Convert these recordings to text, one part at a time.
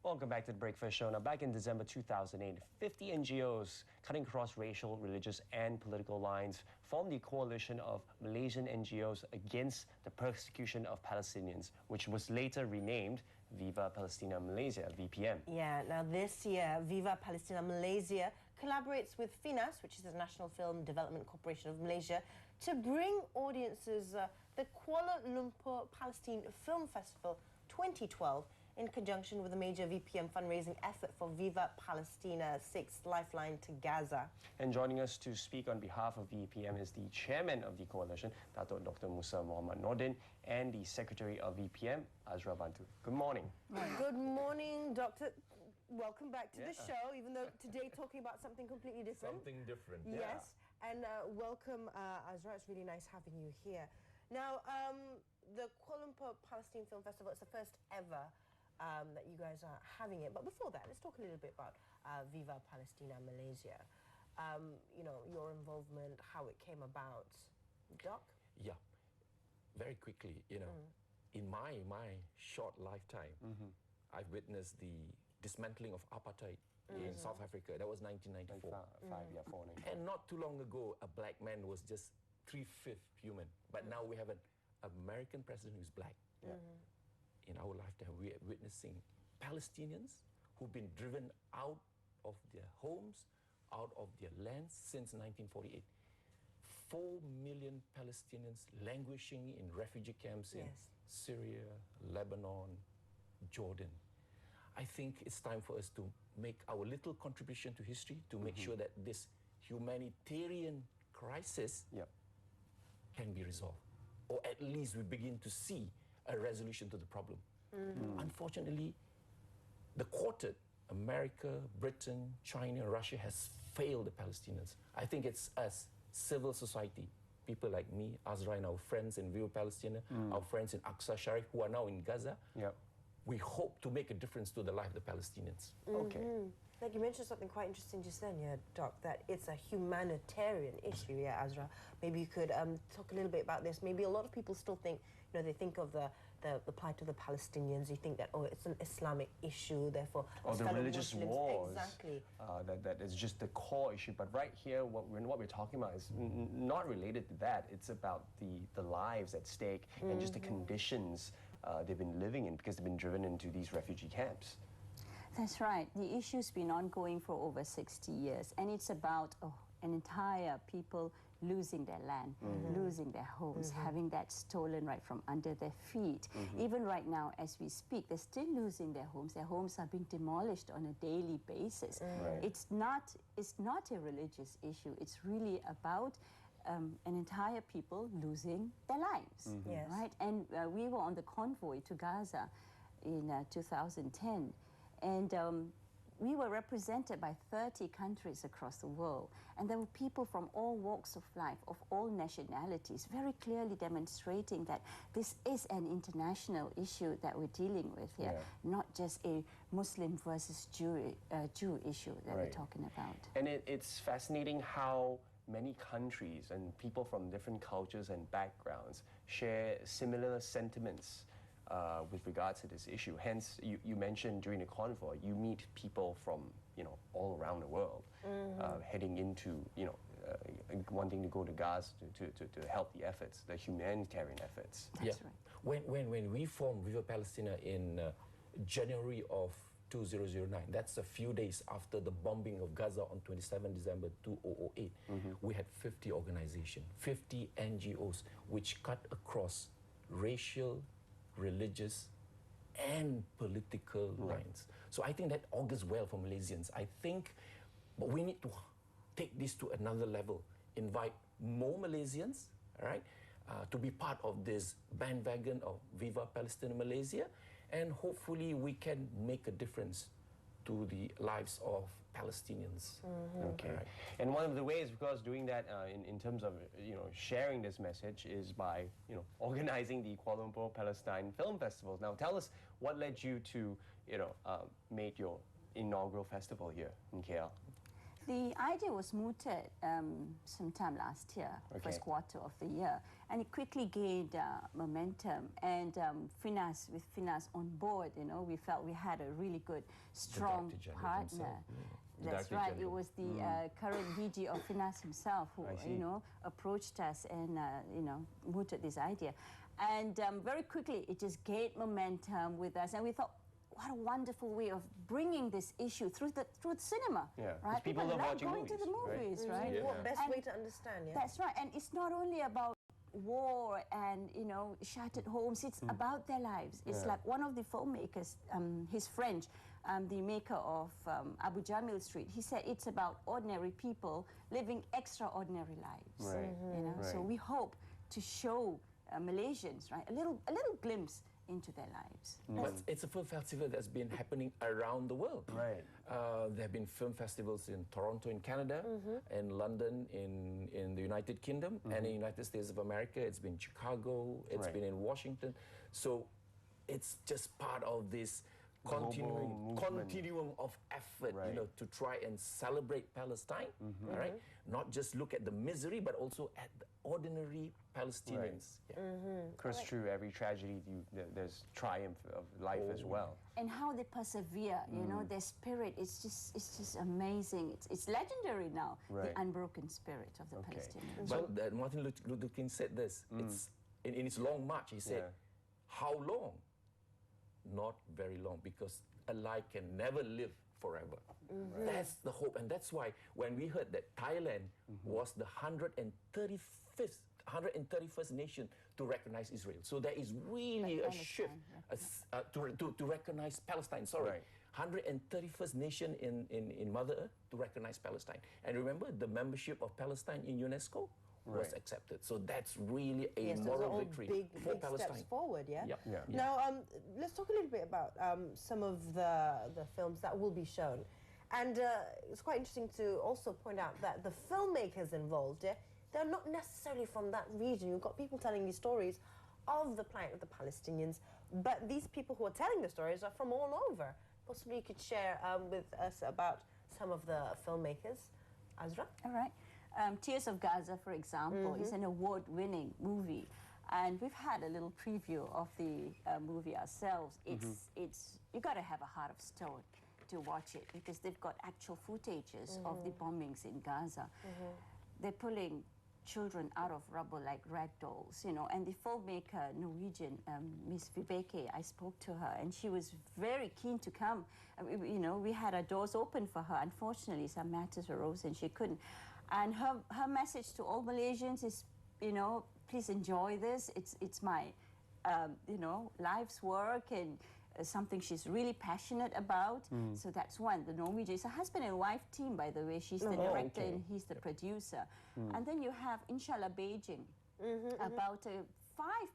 Welcome back to the Breakfast Show. Now, back in December 2008, 50 NGOs cutting across racial, religious and political lines formed the coalition of Malaysian NGOs against the persecution of Palestinians, which was later renamed Viva Palestina Malaysia, VPM. Yeah, now this year, Viva Palestina Malaysia collaborates with FINAS, which is the National Film Development Corporation of Malaysia, to bring audiences the Kuala Lumpur-Palestine Film Festival 2012 in conjunction with a major VPM fundraising effort for Viva Palestina, Sixth Lifeline to Gaza. And joining us to speak on behalf of VPM is the chairman of the coalition, Dato Dr Musa Nordin, and the secretary of VPM, Azra. Good morning. Good morning, Doctor. Welcome back to the show, even though today talking about something completely different. Something different. Yes, and welcome, Azra. It's really nice having you here. Now, the Kuala Lumpur-Palestine Film Festival, it's the first ever that you guys are having it. But before that, let's talk a little bit about Viva Palestina Malaysia. You know, your involvement, how it came about. Doc? Yeah, very quickly, you know, in my short lifetime, I've witnessed the dismantling of apartheid in South Africa. That was 1994. And not too long ago, a black man was just 3/5 human. But now we have an American president who's black. In our lifetime, we are witnessing Palestinians who've been driven out of their homes, out of their lands since 1948. 4 million Palestinians languishing in refugee camps in Syria, Lebanon, Jordan. I think it's time for us to make our little contribution to history to make sure that this humanitarian crisis can be resolved. Or at least we begin to see a resolution to the problem. Unfortunately, the quartet, America, Britain, China, Russia, has failed the Palestinians. I think it's us, civil society, people like me, Azra, and our friends in Viva Palestina, our friends in Aqsa Sharif, who are now in Gaza. We hope to make a difference to the life of the Palestinians. Okay. Like you mentioned something quite interesting just then, Doc, that it's a humanitarian issue, Azra. Maybe you could talk a little bit about this. Maybe a lot of people still think, you know, they think of the plight of the Palestinians, you think that, oh, it's an Islamic issue, therefore... Or the religious wars. Exactly. That is just the core issue. But right here, what we're talking about is not related to that. It's about the lives at stake and just the conditions they've been living in because they've been driven into these refugee camps. That's right. The issue's been ongoing for over 60 years, and it's about an entire people losing their land, losing their homes, having that stolen right from under their feet. Even right now, as we speak, they're still losing their homes. Their homes are being demolished on a daily basis. It's not a religious issue. It's really about an entire people losing their lives, right? And we were on the convoy to Gaza in 2010. And we were represented by 30 countries across the world. And there were people from all walks of life, of all nationalities, very clearly demonstrating that this is an international issue that we're dealing with here, not just a Muslim versus Jew issue that we're talking about. And it's fascinating how many countries and people from different cultures and backgrounds share similar sentiments with regards to this issue. Hence, you mentioned during the convoy, you meet people from, you know, all around the world heading into, you know, wanting to go to Gaza to help the efforts, the humanitarian efforts. That's right. When we formed Viva Palestina in January of 2009, that's a few days after the bombing of Gaza on 27 December 2008, we had 50 organizations, 50 NGOs, which cut across racial, religious and political lines. So I think that augurs well for Malaysians. I think, but we need to take this to another level, invite more Malaysians, all right, to be part of this bandwagon of Viva Palestina Malaysia, and hopefully we can make a difference to the lives of Palestinians. Okay. Right. And one of the ways, of course, doing that in terms of, you know, sharing this message is by, you know, organizing the Kuala Lumpur-Palestine Film Festival. Now, tell us what led you to, you know, make your inaugural festival here in KL. The idea was mooted sometime last year, first quarter of the year, and it quickly gained momentum. And FINAS, with FINAS on board, you know, we felt we had a really good, strong partner. That's right. It was the current DG of FINAS himself who, you know, approached us and, you know, mooted this idea. And very quickly, it just gained momentum with us, and we thought, what a wonderful way of bringing this issue through the cinema, right? People love watching going movies, to the movies, right? Yeah. What best way to understand, That's right, and it's not only about war and, you know, shattered homes, it's about their lives. It's like one of the filmmakers, he's French, the maker of Abu Jamil Street, he said it's about ordinary people living extraordinary lives. You know, so we hope to show Malaysians, right, a little glimpse into their lives. But it's a film festival that's been happening around the world. There have been film festivals in Toronto in Canada, in London in the United Kingdom, and in the United States of America. It's been Chicago, it's been in Washington. So it's just part of this continuum of effort, you know, to try and celebrate Palestine, all right? Not just look at the misery, but also at the ordinary Palestinians. Because through every tragedy, there's triumph of life as well. And how they persevere, you know, their spirit, it's just amazing. It's legendary now, the unbroken spirit of the Palestinians. But Martin Luther King said this, it's, in his long march, he said, how long? Not very long, because a life can never live forever. That's the hope, and that's why when we heard that Thailand was the 131st nation to recognize Israel, so there is really a shift to recognize Palestine. 131st nation in Mother Earth to recognize Palestine. And remember, the membership of Palestine in UNESCO was accepted. So that's really a moral victory for Palestine. Steps forward, Now, let's talk a little bit about some of the films that will be shown. And it's quite interesting to also point out that the filmmakers involved, they're not necessarily from that region. You've got people telling these stories of the plight of the Palestinians, but these people who are telling the stories are from all over. Possibly you could share with us about some of the filmmakers. Azra? All right. Tears of Gaza, for example, is an award-winning movie, and we've had a little preview of the movie ourselves. It's you got to have a heart of stone to watch it, because they've got actual footages of the bombings in Gaza. They're pulling children out of rubble like rag dolls, you know. And the filmmaker, Norwegian, Miss Vibeke, I spoke to her, and she was very keen to come. You know, we had our doors open for her. Unfortunately, some matters arose and she couldn't. And her message to all Malaysians is, you know, please enjoy this. It's my, you know, life's work, and something she's really passionate about. So that's one. The Norwegian, it's a husband and wife team, by the way. She's the director and he's the producer. And then you have Inshallah Beijing, about 5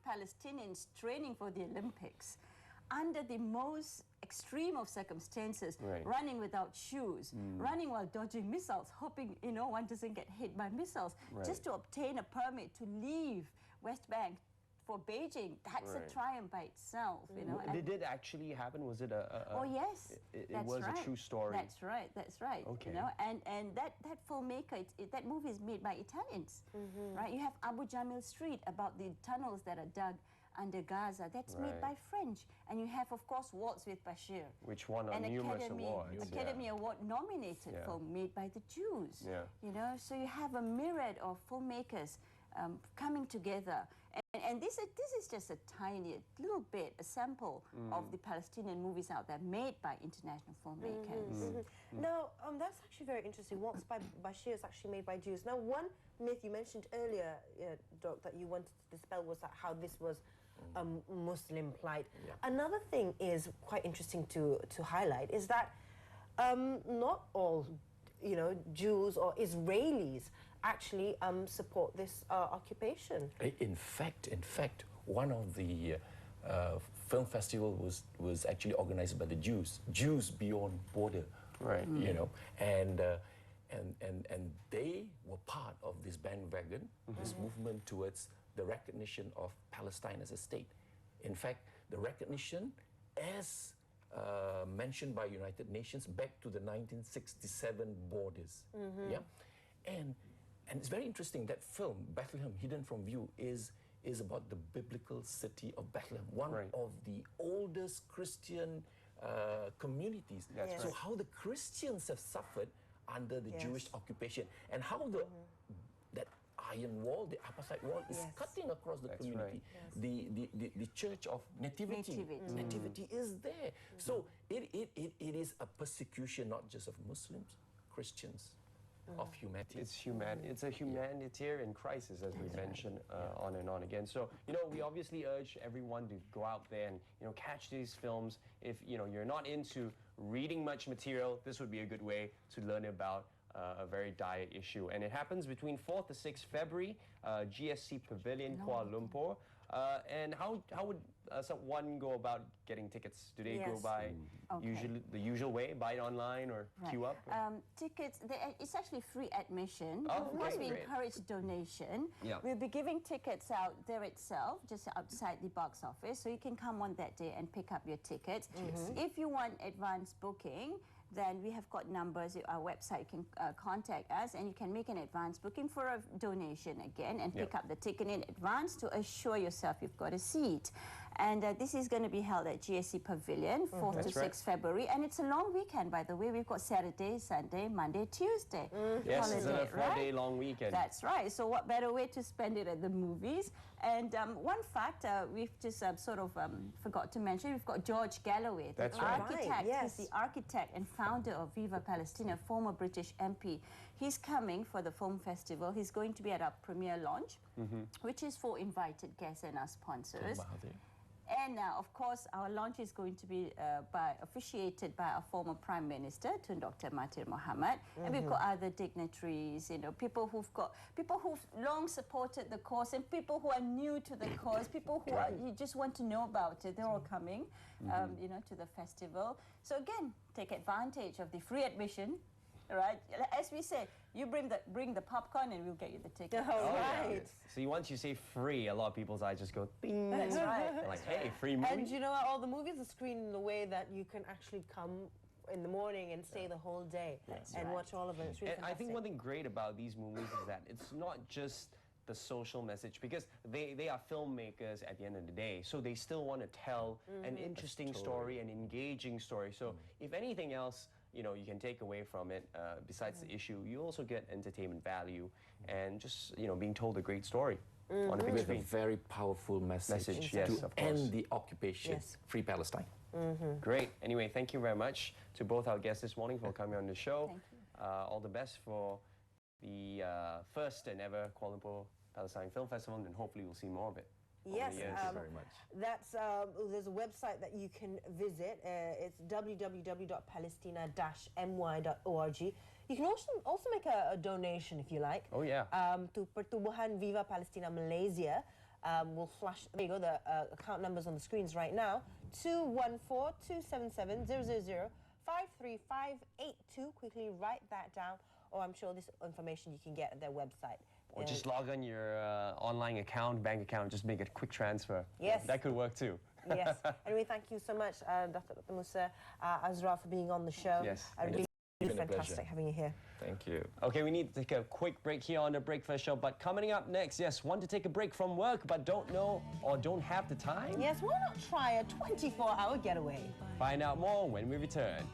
Palestinians training for the Olympics under the most extreme of circumstances, running without shoes, running while dodging missiles, hoping, you know, one doesn't get hit by missiles, just to obtain a permit to leave West Bank for Beijing. That's a triumph by itself, you know. Did it actually happen? Was it a oh yes, it was a true story. That's right. You know, and that filmmaker, that movie is made by Italians, right? You have Abu Jamil Street, about the tunnels that are dug under Gaza. That's made by French. And you have, of course, Waltz with Bashir, which won numerous awards. Academy Award nominated film made by the Jews. You know, so you have a myriad of filmmakers coming together. And this is just a tiny little bit, a sample of the Palestinian movies out there made by international filmmakers. Now, that's actually very interesting. Waltz by Bashir is actually made by Jews. Now, one myth you mentioned earlier, Doc, that you wanted to dispel was that how this was Muslim plight. Another thing is quite interesting to highlight is that not all, you know, Jews or Israelis actually support this occupation. In fact, one of the film festival was actually organized by the Jews Beyond Border, you know, and they were part of this bandwagon, this movement towards the recognition of Palestine as a state. In fact, the recognition as mentioned by United Nations back to the 1967 borders. Yeah, and it's very interesting that film Bethlehem Hidden from View is about the biblical city of Bethlehem, one of the oldest Christian communities. So how the Christians have suffered under the Jewish occupation, and how that iron wall, the apartheid wall, is cutting across the community. The Church of Nativity is there. So it is a persecution not just of Muslims, Christians, of humanity. It's a humanitarian crisis, as we mentioned on and on again. So, you know, we obviously urge everyone to go out there and, you know, catch these films. If, you know, you're not into reading much material, this would be a good way to learn about a very dire issue. And it happens between 4th to 6th February, GSC Pavilion, Kuala Lumpur. And how would one go about getting tickets? Do they go by the usual way, buy it online or queue up? Tickets, it's actually free admission. Of course, we encourage donation. We'll be giving tickets out there itself, just outside the box office. So you can come on that day and pick up your tickets. If you want advance booking, then we have got numbers. Our website, you can contact us and you can make an advance booking for a donation again and pick up the ticket in advance to assure yourself you've got a seat. And this is going to be held at GSC Pavilion, 4th to 6th February. And it's a long weekend, by the way. We've got Saturday, Sunday, Monday, Tuesday. Yes, it's a 4-day long weekend. That's right. So what better way to spend it at the movies? And one fact we've just sort of forgot to mention, we've got George Galloway, the architect. He's the architect and founder of Viva Palestina, former British MP. He's coming for the film festival. He's going to be at our premiere launch, which is for invited guests and our sponsors. And of course, our launch is going to be officiated by our former Prime Minister, Tun Dr Mahathir Mohamad. And we've got other dignitaries, you know, people who've long supported the cause, and people who are new to the cause, people who you just want to know about it. They're all coming, you know, to the festival. So again, take advantage of the free admission. Right, as we say, you bring the popcorn and we'll get you the ticket. So once you say free, a lot of people's eyes just go bing. That's right. Like, hey, free movie. And you know what? All the movies are screened in a way that you can actually come in the morning and stay the whole day and watch all of it. It's really fantastic. I think one thing great about these movies is that it's not just the social message, because they are filmmakers at the end of the day, so they still want to tell an interesting story, an engaging story. So if anything else, you know, you can take away from it, besides the issue, you also get entertainment value and just, you know, being told a great story on a big screen. With a very powerful message to end the occupation. Free Palestine. Great. Anyway, thank you very much to both our guests this morning for coming on the show. Thank you. All the best for the first and ever Kuala Lumpur-Palestine Film Festival, and hopefully we'll see more of it. Yes, thank you very much. That's there's a website that you can visit. It's www.palestina-my.org. You can also make a donation if you like. Oh yeah. To Pertubuhan Viva Palestina Malaysia. We'll flash. There you go. The account numbers on the screens right now. 214-277-000-53582. Quickly write that down, or I'm sure this information you can get at their website. Or just log on your online account, bank account, just make a quick transfer. Yes. That could work too. Yes. Anyway, thank you so much, Dr. Musa, Azra, for being on the show. Yes. Really fantastic pleasure. having you here. Thank you. Okay, we need to take a quick break here on the Breakfast Show, but coming up next, yes, want to take a break from work but don't know or don't have the time? Yes, why not try a 24-hour getaway? Find out more when we return.